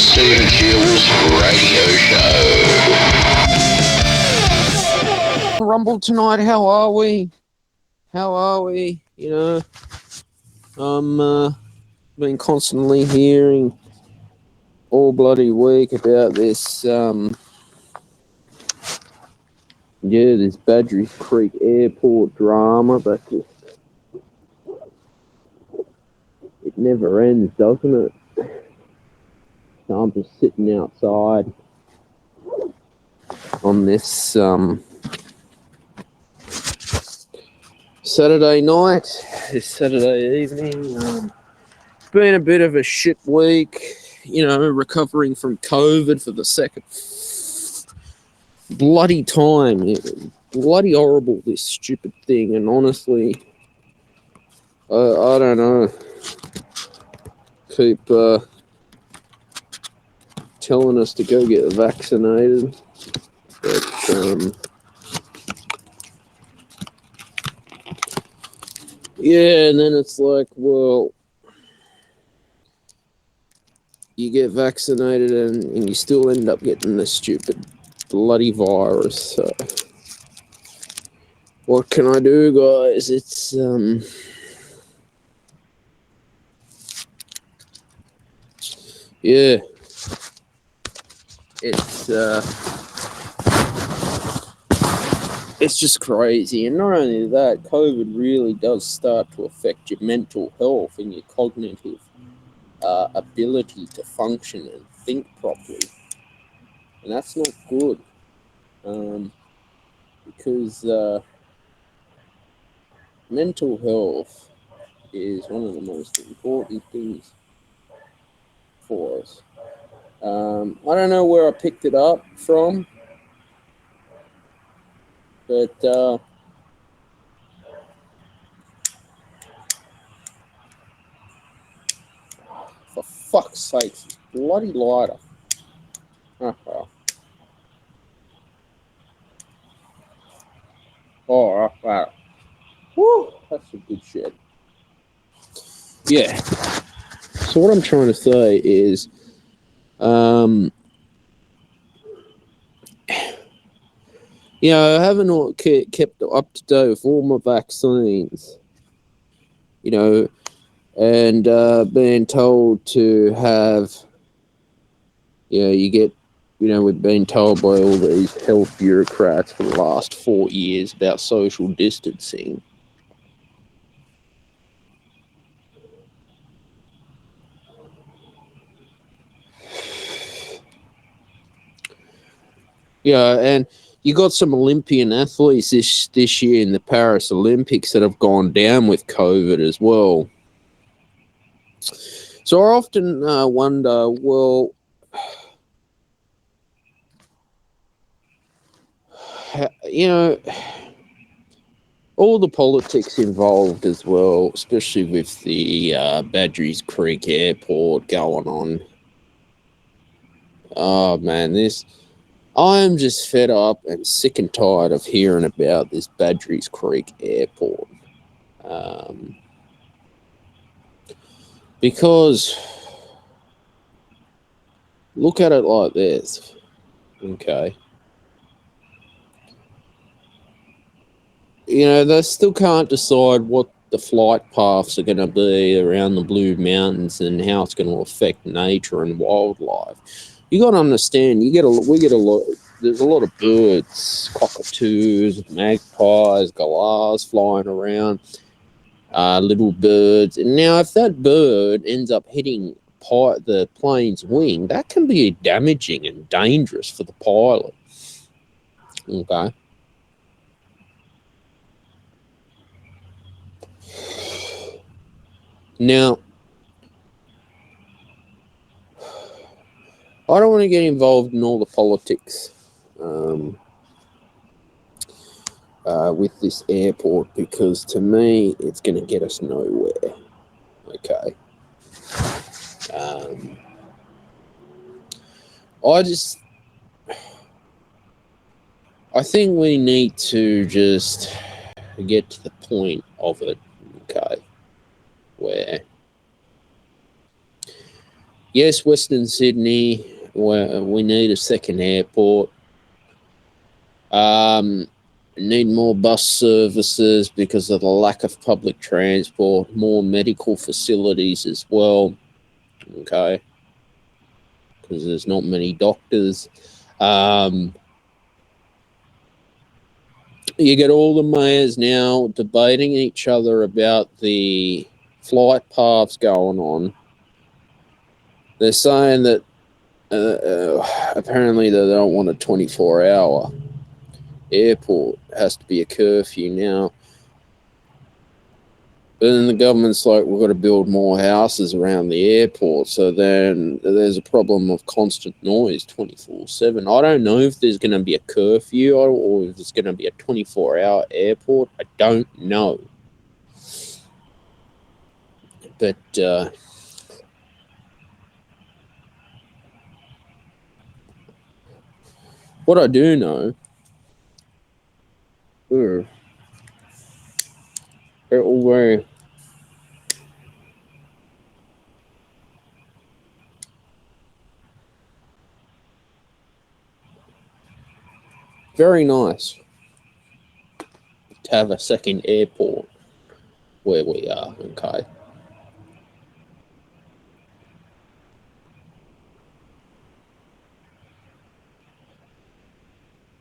Stephen Gill's radio show. Rumble tonight, how are we? You know, been constantly hearing all bloody week about this, this Badgerys Creek airport drama, but just, it never ends, doesn't it? So I'm just sitting outside on this Saturday night, this Saturday evening. It's been a bit of a shit week, recovering from COVID for the second bloody time. Bloody horrible, this stupid thing, and honestly, I don't know. Keep telling us to go get vaccinated, but and then it's like, well, you get vaccinated and you still end up getting this stupid bloody virus. So what can I do, guys? It's it's just crazy. And not only that, COVID really does start to affect your mental health and your cognitive ability to function and think properly. And that's not good, because mental health is one of the most important things for us. I don't know where I picked it up from, but for fuck's sake, bloody lighter. Oh, wow. Woo, that's some good shit. Yeah. So what I'm trying to say is, I haven't kept up to date with all my vaccines, and being told to have, we've been told by all these health bureaucrats for the last 4 years about social distancing. And you got some Olympian athletes this year in the Paris Olympics that have gone down with COVID as well. So I often wonder, well, all the politics involved as well, especially with the Badgerys Creek airport going on. Oh, man, I'm just fed up and sick and tired of hearing about this Badgerys Creek airport. Because look at it like this, okay? They still can't decide what the flight paths are going to be around the Blue Mountains and how it's going to affect nature and wildlife. You got to understand, there's a lot of birds, cockatoos, magpies, galahs flying around, little birds. And now if that bird ends up hitting the plane's wing, that can be damaging and dangerous for the pilot. Okay. Now, I don't want to get involved in all the politics with this airport, because to me, it's going to get us nowhere. Okay. I think we need to just get to the point of it, okay, where Yes, Western Sydney, we need a second airport. Need more bus services because of the lack of public transport, more medical facilities as well. Okay, because there's not many doctors. You get all the mayors now debating each other about the flight paths going on. They're saying that apparently they don't want a 24-hour airport. It has to be a curfew now. But then the government's like, we've got to build more houses around the airport. So then there's a problem of constant noise 24/7. I don't know if there's going to be a curfew or if it's going to be a 24-hour airport. I don't know. But what I do know, it will be very nice to have a second airport where we are, okay?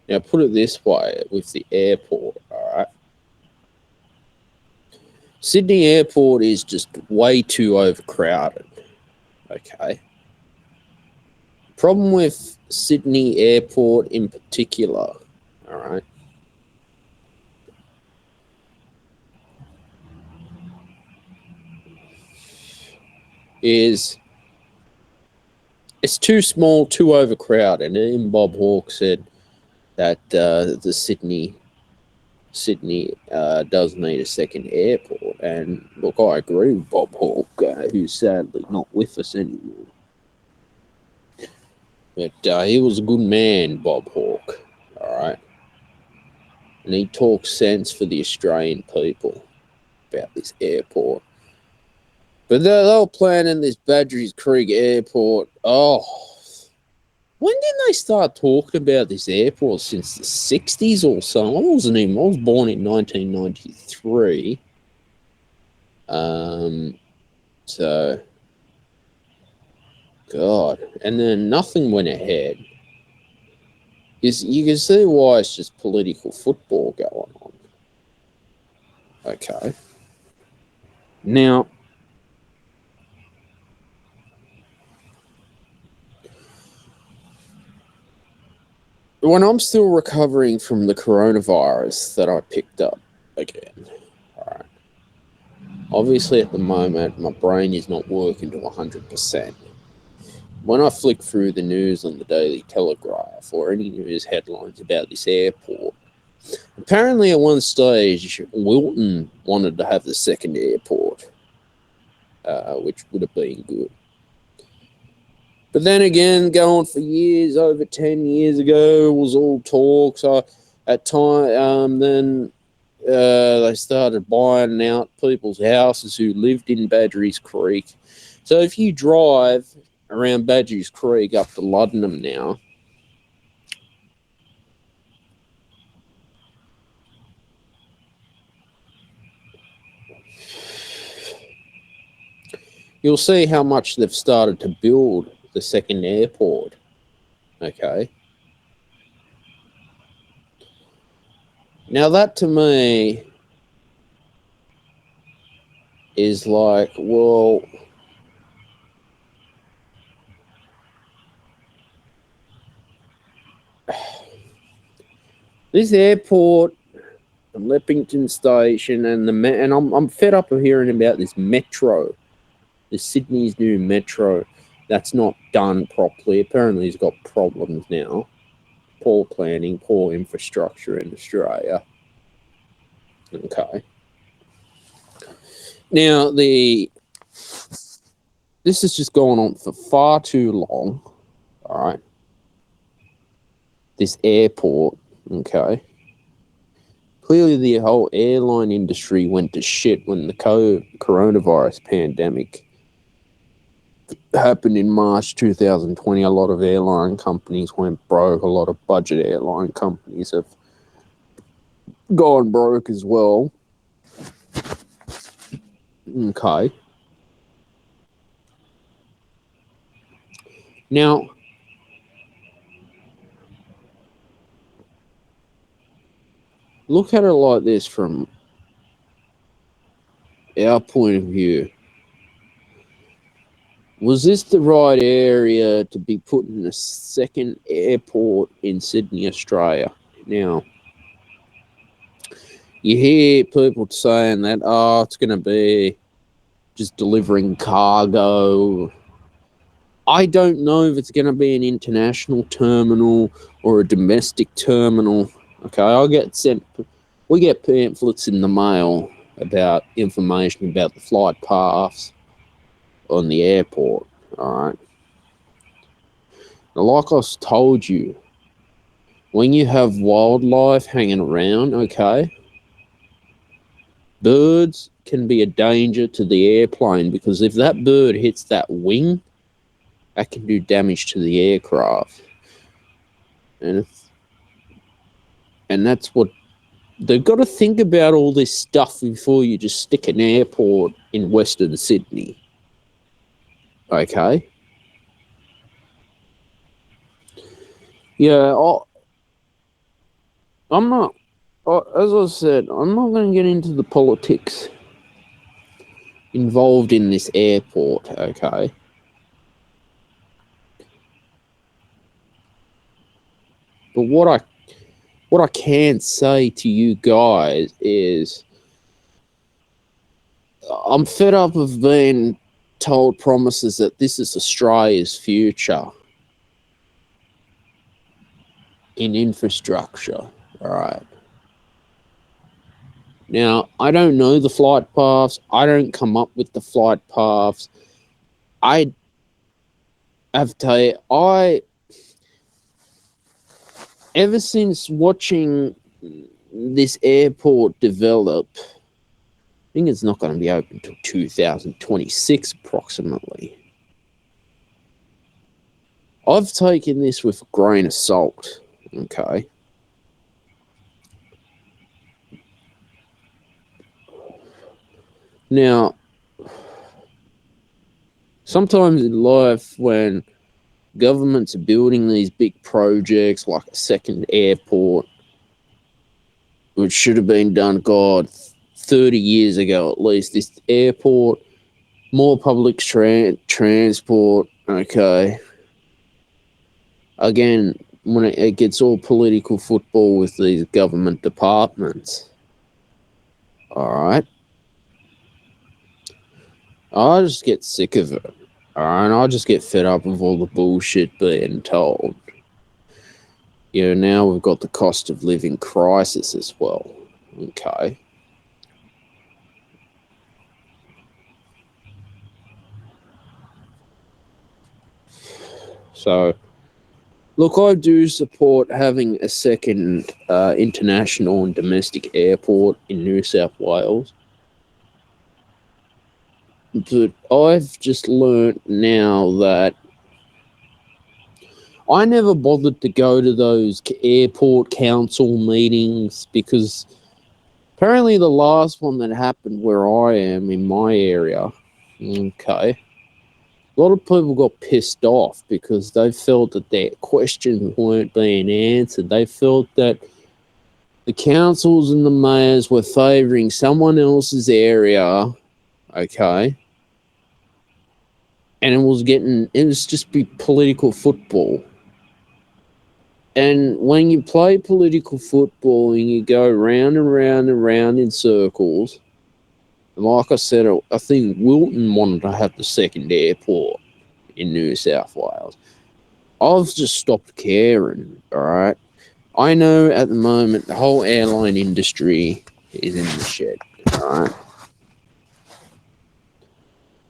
Now, put it this way with the airport, all right? Sydney Airport is just way too overcrowded, okay? Problem with Sydney Airport in particular, all right, is it's too small, too overcrowded. And even Bob Hawke said that the Sydney does need a second airport. And look, I agree with Bob Hawke, who's sadly not with us anymore. But he was a good man, Bob Hawke, all right? And he talks sense for the Australian people about this airport. But they were planning this Badgerys Creek airport. Oh, when did they start talking about this airport? Since the 60s or so? I was born in 1993. So, God. And then nothing went ahead. You can see why it's just political football going on. Okay. Now, when I'm still recovering from the coronavirus that I picked up again, all right, obviously at the moment my brain is not working to 100%. When I flick through the news on the Daily Telegraph or any news headlines about this airport, apparently at one stage Wilton wanted to have the second airport, which would have been good. But then again, going for years, over 10 years ago, was all talk. So at time, then they started buying out people's houses who lived in Badgerys Creek. So if you drive around Badgerys Creek up to Luddenham now, you'll see how much they've started to build the second airport. Okay. Now that to me is like, well, this airport, the Leppington Station, and I'm fed up of hearing about this metro, the Sydney's new metro, that's not done properly. Apparently, it's got problems now. Poor planning, poor infrastructure in Australia. Okay. Now this has just gone on for far too long. All right. This airport, okay. Clearly, the whole airline industry went to shit when the coronavirus pandemic happened in March 2020. A lot of airline companies went broke. A lot of budget airline companies have gone broke as well. Okay. Now, look at it like this from our point of view. Was this the right area to be putting a second airport in Sydney, Australia? Now, you hear people saying that, it's going to be just delivering cargo. I don't know if it's going to be an international terminal or a domestic terminal. Okay, we get pamphlets in the mail about information about the flight paths on the airport. All right. Now, like I told you, when you have wildlife hanging around, okay, birds can be a danger to the airplane, because if that bird hits that wing, that can do damage to the aircraft. And that's what they've got to think about, all this stuff before you just stick an airport in Western Sydney. Okay. Yeah, I'm not, as I said, I'm not going to get into the politics involved in this airport, okay? But what I can say to you guys is, I'm fed up of being told promises that this is Australia's future in infrastructure. All right. Now, I don't know the flight paths. I don't come up with the flight paths. I have to tell you, ever since watching this airport develop, I think it's not going to be open until 2026 approximately. I've taken this with a grain of salt, okay? Now, sometimes in life, when governments are building these big projects like a second airport, which should have been done, 30 years ago at least, this airport, more public transport, okay? Again, when it gets all political football with these government departments, all right? I just get sick of it, all right? I just get fed up with all the bullshit being told. You know, now we've got the cost of living crisis as well, okay? So, look, I do support having a second international and domestic airport in New South Wales. But I've just learnt now that I never bothered to go to those airport council meetings, because apparently the last one that happened where I am in my area, okay, a lot of people got pissed off because they felt that their questions weren't being answered. They felt that the councils and the mayors were favouring someone else's area, okay, and it was just be political football. And when you play political football and you go round and round and round in circles, like I said, I think Wilton wanted to have the second airport in New South Wales. I've just stopped caring, all right? I know at the moment the whole airline industry is in the shit, all right?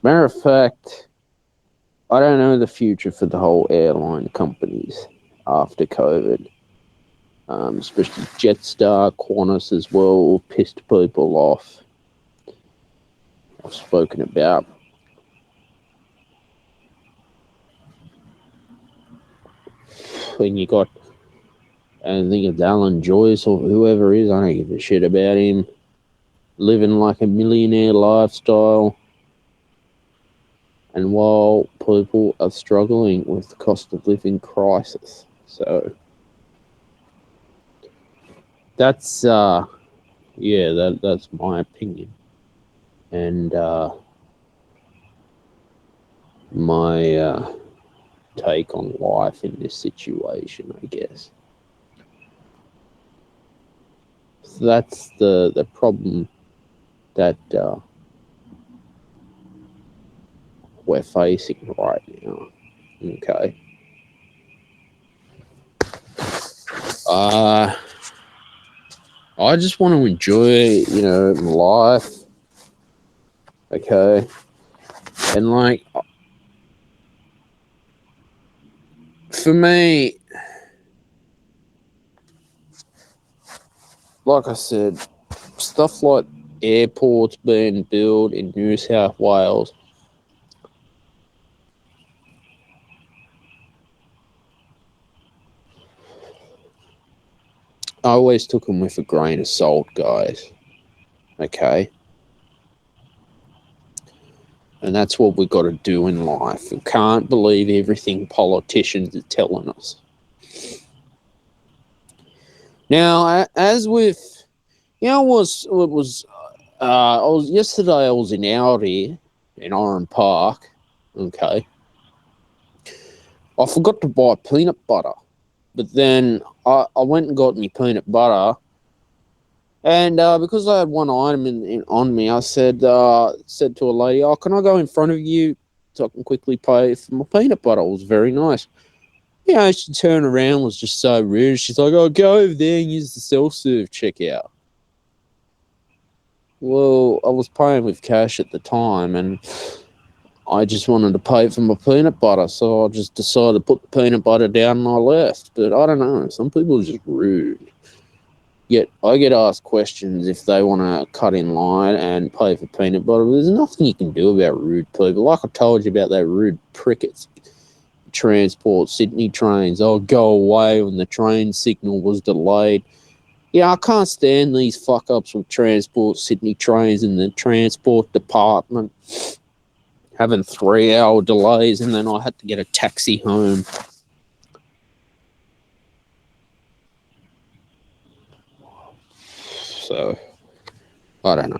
Matter of fact, I don't know the future for the whole airline companies after COVID. Especially Jetstar, Qantas as well, pissed people off. I've spoken about. when you got, I think it's Alan Joyce or whoever it is, I don't give a shit about him, living like a millionaire lifestyle. And while people are struggling with the cost of living crisis. So that's that's my opinion. And my take on life in this situation, I guess. So that's the problem that we're facing right now. Okay. I just want to enjoy, my life. Okay. And like, for me, like I said, stuff like airports being built in New South Wales, I always took them with a grain of salt, guys. Okay? And that's what we've got to do in life. We can't believe everything politicians are telling us. Now, as with, I was yesterday I was in Audi in Oran Park. Okay. I forgot to buy peanut butter. But then I went and got me peanut butter. And because I had one item on me, I said to a lady, "Oh, can I go in front of you so I can quickly pay for my peanut butter?" It was very nice. She turned around, was just so rude. She's like, "Oh, go over there and use the self-serve checkout." Well, I was paying with cash at the time, and I just wanted to pay for my peanut butter, so I just decided to put the peanut butter down and I left. But I don't know, some people are just rude. Yet I get asked questions if they want to cut in line and pay for peanut butter. There's nothing you can do about rude people. Like I told you about that rude prickets. Transport Sydney trains. Oh, go away when the train signal was delayed. I can't stand these fuck-ups with Transport Sydney trains in the transport department having 3-hour delays, and then I had to get a taxi home. So, I don't know.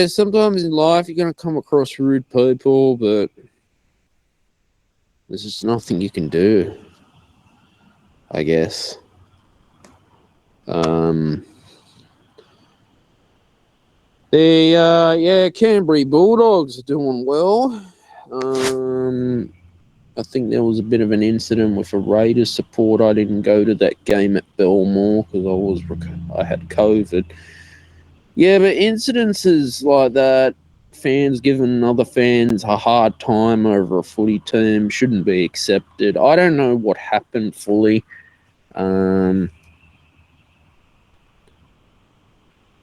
Sometimes in life you're going to come across rude people, but there's just nothing you can do, I guess. Canterbury Bulldogs are doing well. I think there was a bit of an incident with a Raiders support. I didn't go to that game at Belmore because I had COVID. Yeah, but incidences like that, fans giving other fans a hard time over a footy team shouldn't be accepted. I don't know what happened fully.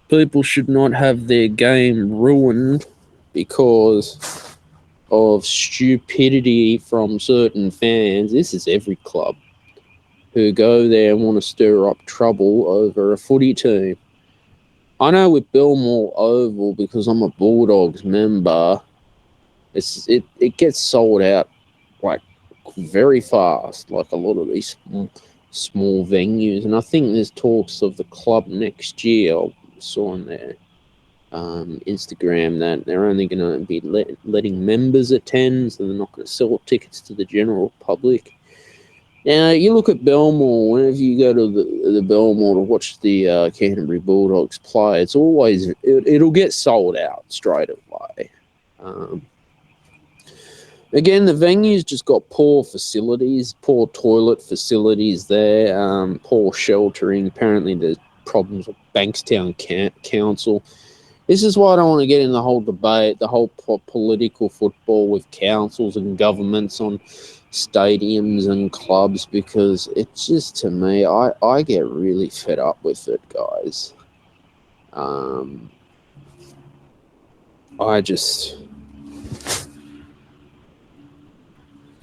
People should not have their game ruined because of stupidity from certain fans. This is every club who go there and want to stir up trouble over a footy team. I know with Belmore Oval, because I'm a Bulldogs member, it gets sold out like very fast, like a lot of these small venues. And I think there's talks of the club next year. I saw on their Instagram that they're only going to be letting members attend, so they're not going to sell tickets to the general public. Now, you look at Belmore, whenever you go to the Belmore to watch the Canterbury Bulldogs play, it's always, it'll get sold out straight away. Again, the venue's just got poor facilities, poor toilet facilities there, poor sheltering. Apparently there's problems with Bankstown Council. This is why I don't want to get in the whole debate, the whole political football with councils and governments on stadiums and clubs, because it's just, to me, I get really fed up with it, guys. I just,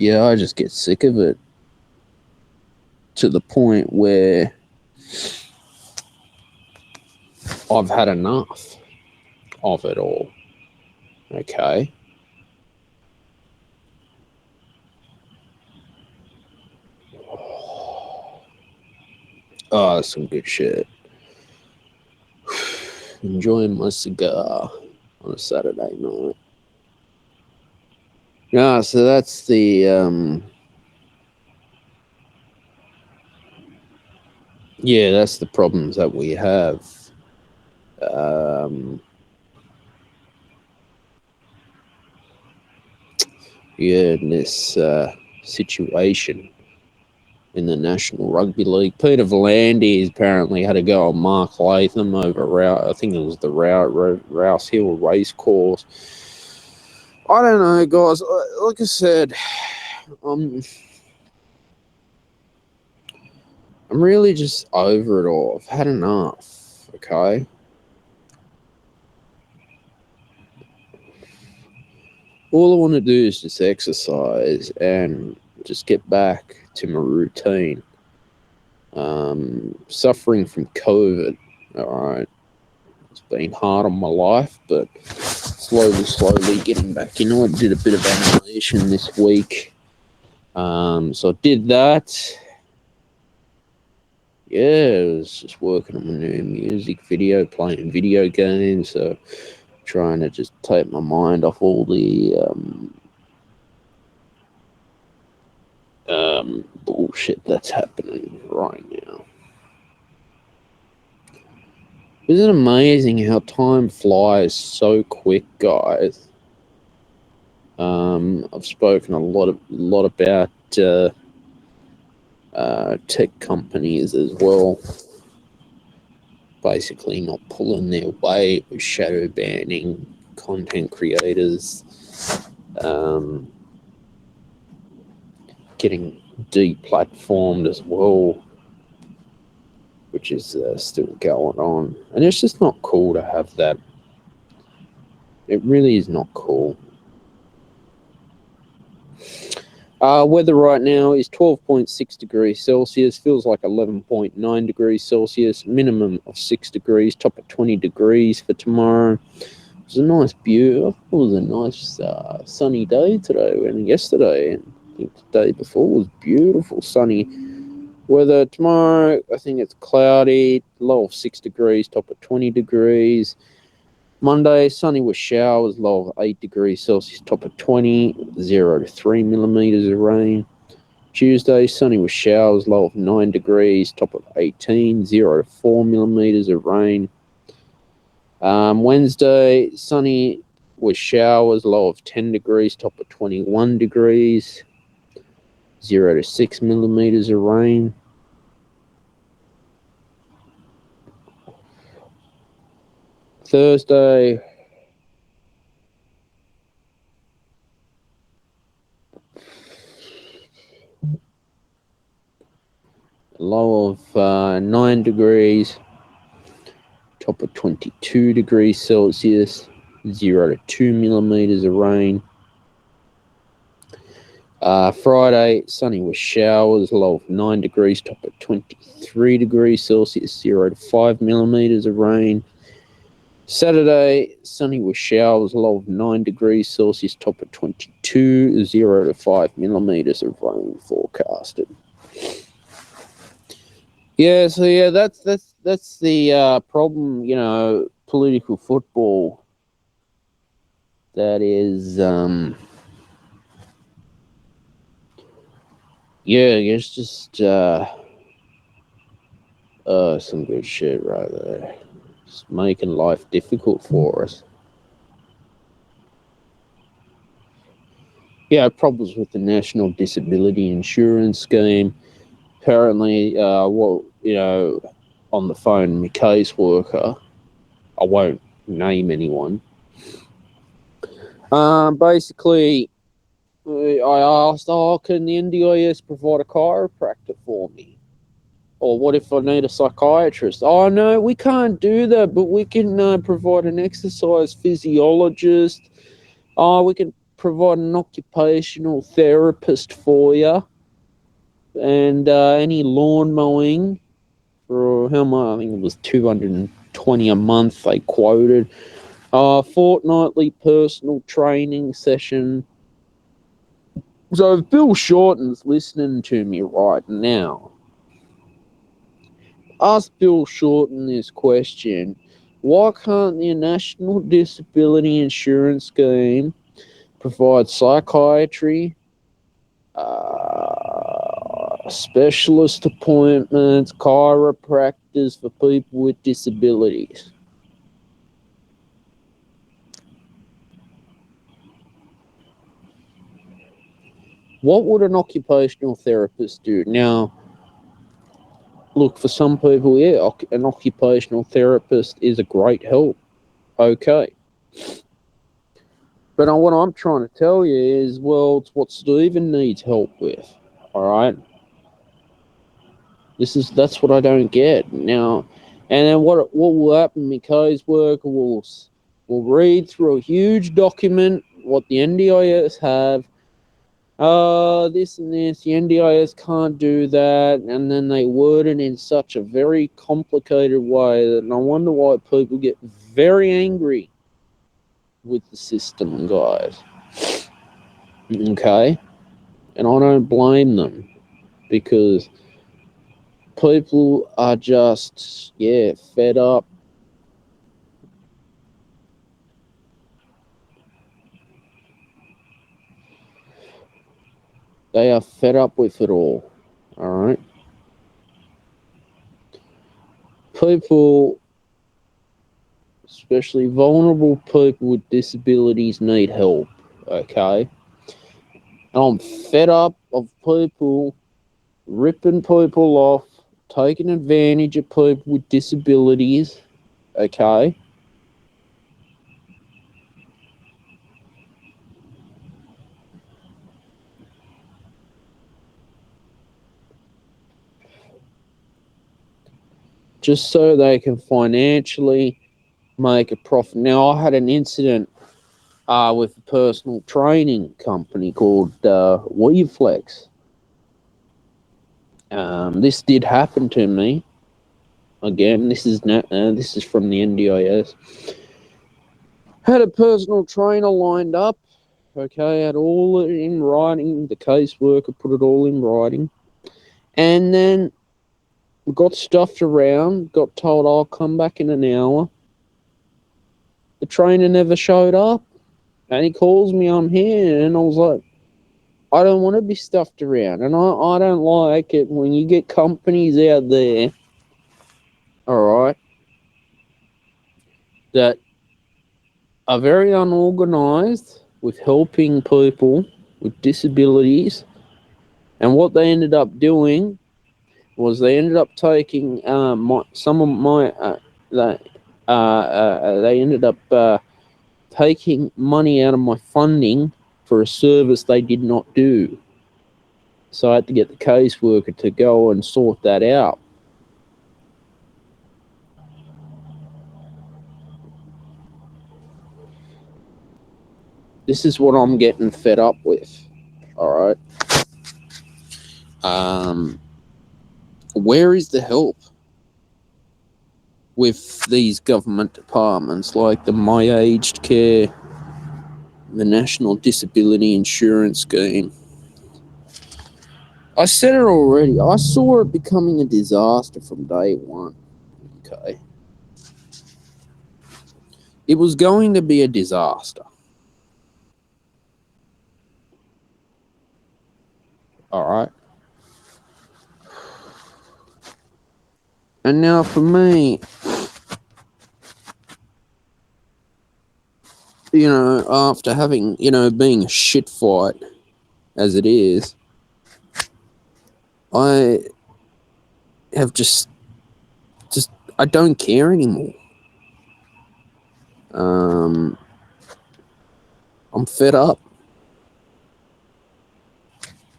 yeah, I just get sick of it to the point where I've had enough of it all. Okay. Oh, some good shit. Enjoying my cigar on a Saturday night. Yeah, so that's the that's the problems that we have. In this situation in the National Rugby League. Peter V'landys apparently had to go on Mark Latham over I think it was the Rouse Hill race course. I don't know, guys. Like I said, I'm really just over it all. I've had enough, okay? All I want to do is just exercise and just get back to my routine. Suffering from COVID, all right. It's been hard on my life, but slowly getting back. You know, I did a bit of animation this week. So I did that. Yeah, I was just working on my new music video, playing video games, so trying to just take my mind off all the bullshit that's happening right now. Isn't it amazing how time flies so quick, guys? I've spoken a lot about tech companies as well, basically not pulling their weight with shadow banning content creators, getting deplatformed as well, which is still going on. And it's just not cool to have that. It really is not cool. Weather right now is 12.6 degrees Celsius, feels like 11.9 degrees Celsius, minimum of 6 degrees, top of 20 degrees for tomorrow. It was a nice it was a nice sunny day today and yesterday, and I think the day before was beautiful sunny weather. Tomorrow, I think it's cloudy, low of 6 degrees, top of 20 degrees. Monday, sunny with showers, low of 8 degrees Celsius, top of 20, 0 to 3 millimeters of rain. Tuesday, sunny with showers, low of 9 degrees, top of 18, 0 to 4 millimeters of rain. Wednesday, sunny with showers, low of 10 degrees, top of 21 degrees, 0 to 6 millimeters of rain. Thursday, low of 9 degrees, top of 22 degrees Celsius, 0 to 2 millimeters of rain. Friday, sunny with showers, low of 9 degrees, top of 23 degrees Celsius, 0 to 5 millimeters of rain. Saturday, sunny with showers, low of 9 degrees Celsius, top of 22, 0 to 5 millimeters of rain forecasted. Yeah, so yeah, that's the problem, you know, political football. That is, it's just some good shit right there. It's making life difficult for us. Yeah, problems with the National Disability Insurance Scheme. Apparently, on the phone, my caseworker, I won't name anyone. Basically, I asked, can the NDIS provide a chiropractor for me? Or what if I need a psychiatrist? Oh, no, we can't do that, but we can provide an exercise physiologist. We can provide an occupational therapist for you, and any lawn mowing for how much? I think it was $220 a month. They quoted fortnightly personal training session. So if Bill Shorten's listening to me right now, ask Bill Shorten this question: why can't the National Disability Insurance Scheme provide psychiatry, specialist appointments, chiropractors for people with disabilities? What would an occupational therapist do? Now, look, for some people, yeah, an occupational therapist is a great help. Okay. But what I'm trying to tell you is, well, it's what Stephen needs help with. All right. That's what I don't get now. And then what will happen? My caseworker will read through a huge document what the NDIS have. This and this. The NDIS can't do that, and then they word it in such a very complicated way that I wonder why people get very angry with the system, guys. Okay, and I don't blame them, because people are just, fed up. They are fed up with it all. All right. People, especially vulnerable people with disabilities, need help. Okay. And I'm fed up of people ripping people off, taking advantage of people with disabilities. Okay. Just so they can financially make a profit. Now, I had an incident with a personal training company called WeFlex. This did happen to me. Again, this is from the NDIS. Had a personal trainer lined up. Okay, had all it in writing. The caseworker put it all in writing, and then got stuffed around. Got told I'll come back in an hour. The trainer never showed up, and he calls me. I'm here, and I was like, I don't want to be stuffed around, and I don't like it when you get companies out there, all right, that are very unorganized with helping people with disabilities. And what they ended up doing was they ended up taking they ended up taking money out of my funding for a service they did not do. So I had to get the caseworker to go and sort that out. This is what I'm getting fed up with. All right. Where is the help with these government departments like the My Aged Care, the National Disability Insurance Scheme? I said it already. I saw it becoming a disaster from day one. Okay. It was going to be a disaster. All right. And now for me, after having, being a shit fight as it is, I have just I don't care anymore. I'm fed up.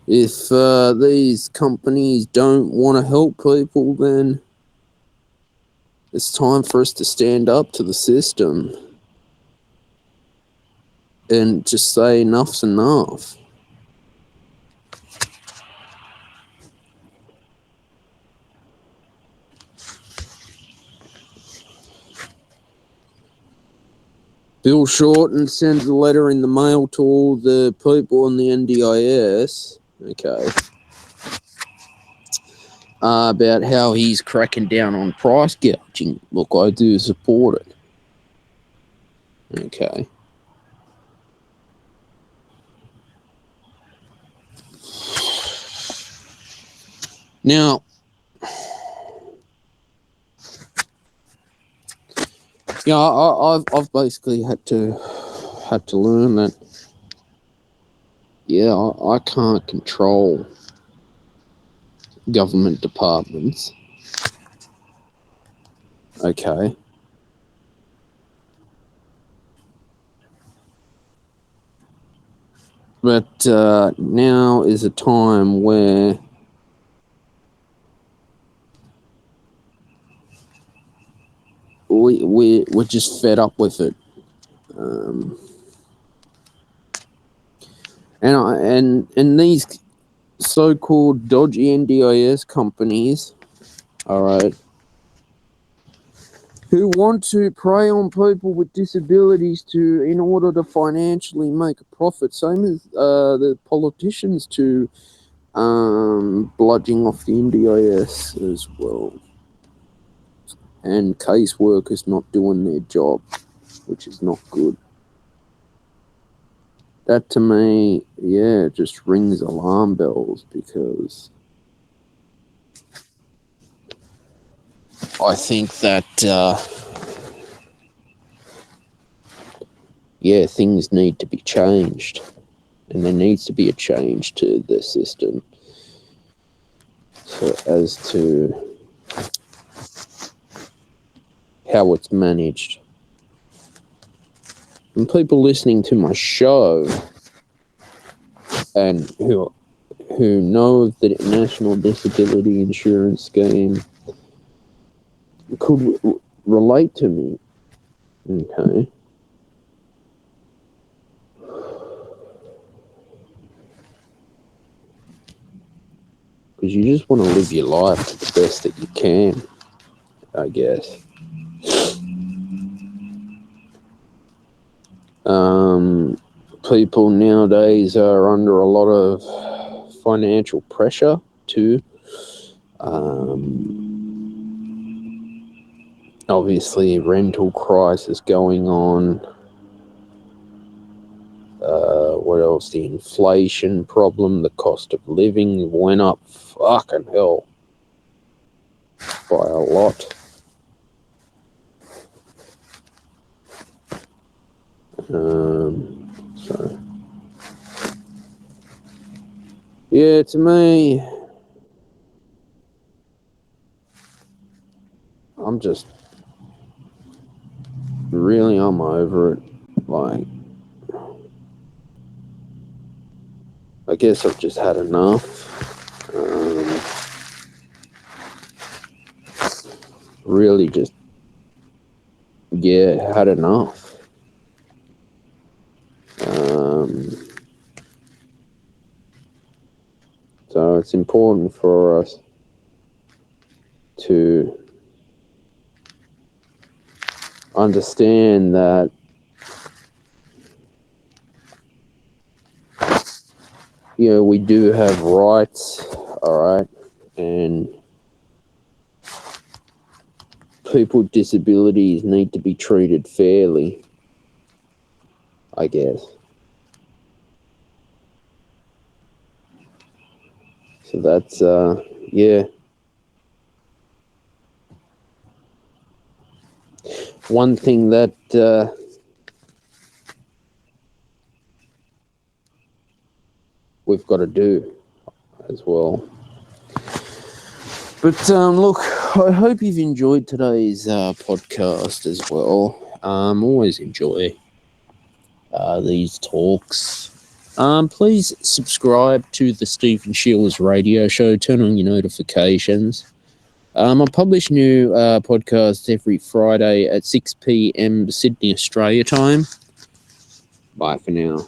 If these companies don't want to help people, then it's time for us to stand up to the system. and just say enough's enough. Bill Shorten sends a letter in the mail to all the people on the NDIS, okay, about how he's cracking down on price gouging. Look, I do support it. Okay. Now, yeah, I've basically had to learn that. Yeah, I can't control government departments. Okay. But now is a time where we're just fed up with it. And these so-called dodgy NDIS companies, all right, who want to prey on people with disabilities in order to financially make a profit, same as the politicians to bludging off the NDIS as well, and caseworkers not doing their job, which is not good. That to me, yeah, just rings alarm bells, because I think that, yeah, things need to be changed, and there needs to be a change to the system as to how it's managed. And people listening to my show and who know of the National Disability Insurance Scheme could relate to me, okay? Because you just want to live your life to the best that you can, I guess. People nowadays are under a lot of financial pressure too. Obviously, rental crisis going on. What else? The inflation problem, the cost of living went up fucking hell by a lot. So, yeah, to me, I'm over it. Like, I guess I've just had enough. Really just, yeah, had enough. So it's important for us to understand that we do have rights, all right, and people with disabilities need to be treated fairly, I guess. So that's, yeah. One thing that we've got to do as well. But look, I hope you've enjoyed today's podcast as well. Always enjoy these talks. Please subscribe to the Stephen Sheila's radio show. Turn on your notifications. I publish new podcasts every Friday at 6 p.m. Sydney, Australia time. Bye for now.